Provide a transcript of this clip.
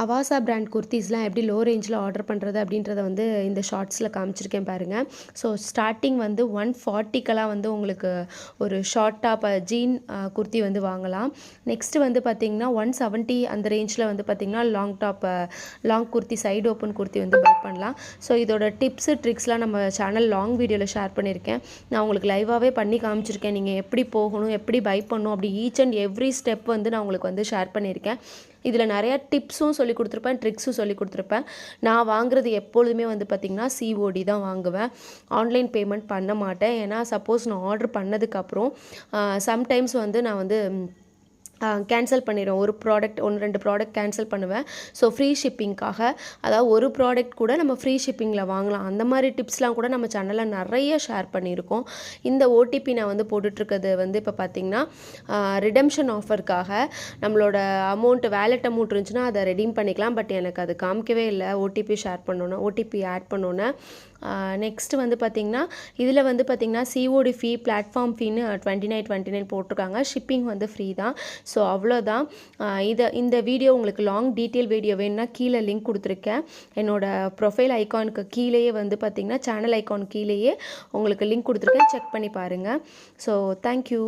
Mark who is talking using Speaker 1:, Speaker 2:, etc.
Speaker 1: Avaasa brand குர்த்தீஸ்லாம் எப்படி low ரேஞ்சில் order பண்ணுறது அப்படின்றத வந்து இந்த ஷார்ட்ஸில் காமிச்சிருக்கேன் பாருங்கள். ஸோ ஸ்டார்டிங் வந்து 140க்கெல்லாம் வந்து உங்களுக்கு ஒரு ஷார்ட் டாப் ஜீன் குர்த்தி வந்து வாங்கலாம். நெக்ஸ்ட்டு வந்து பார்த்திங்கன்னா 170 அந்த ரேஞ்சில் வந்து பார்த்திங்கன்னா long kurti side open kurti வந்து பை பண்ணலாம். ஸோ இதோட டிப்ஸு ட்ரிக்ஸ்லாம் நம்ம சேனல் லாங் வீடியோவில் ஷேர் பண்ணியிருக்கேன். நான் உங்களுக்கு லைவாகவே பண்ணி காமிச்சிருக்கேன். நீங்கள் எப்படி போகணும், எப்படி பை பண்ணணும், அப்படி ஈச் அண்ட் எவ்ரி ஸ்டெப் வந்து நான் உங்களுக்கு வந்து ஷேர் பண்ணியிருக்கேன். இதில் நிறையா டிப்ஸும் சொல்லி கொடுத்துருப்பேன், ட்ரிக்ஸும் சொல்லி கொடுத்துருப்பேன். நான் வாங்குறது எப்பொழுதுமே வந்து பார்த்திங்கன்னா சிஓடி தான் வாங்குவேன். ஆன்லைன் பேமெண்ட் பண்ண மாட்டேன். ஏன்னா சப்போஸ் நான் ஆர்டர் பண்ணதுக்கப்புறம் சம்டைம்ஸ் வந்து நான் வந்து கேன்சல் பண்ணிடுவேன். ஒரு ப்ராடக்ட் 1-2 ப்ராடக்ட் கேன்சல் பண்ணுவேன். ஸோ ஃப்ரீ ஷிப்பிங்காக, அதாவது ஒரு ப்ராடக்ட் கூட நம்ம ஃப்ரீ ஷிப்பிங்கில் வாங்கலாம். அந்த மாதிரி டிப்ஸ்லாம் கூட நம்ம சேனலில் நிறைய ஷேர் பண்ணியிருக்கோம். இந்த ஓடிபி நான் வந்து போட்டுட்ருக்கிறது வந்து இப்போ பார்த்திங்கன்னா ரிடம்ஷன் ஆஃபருக்காக நம்மளோட அமௌண்ட் வேலெட் அமௌண்ட் இருந்துச்சுன்னா அதை ரெடீம் பண்ணிக்கலாம். பட் எனக்கு அது காமிக்கவே இல்லை ஓடிபி ஆட் பண்ணோன்னே. நெக்ஸ்ட்டு வந்து பார்த்திங்கன்னா இதில் வந்து பார்த்திங்கன்னா சிஓடி ஃபீ, பிளாட்ஃபார்ம் ஃபீன்னு 29 போட்டிருக்காங்க. ஷிப்பிங் வந்து ஃப்ரீ தான். ஸோ அவ்வளோதான். இந்த வீடியோ உங்களுக்கு லாங் டீட்டெயில் வீடியோ வேணும்னா கீழே லிங்க் கொடுத்துருக்கேன். என்னோடய ப்ரொஃபைல் ஐக்கானுக்கு கீழேயே வந்து பார்த்திங்கன்னா சேனல் ஐக்கான் கீழேயே உங்களுக்கு லிங்க் கொடுத்துருக்கேன். செக் பண்ணி பாருங்கள். So thank you.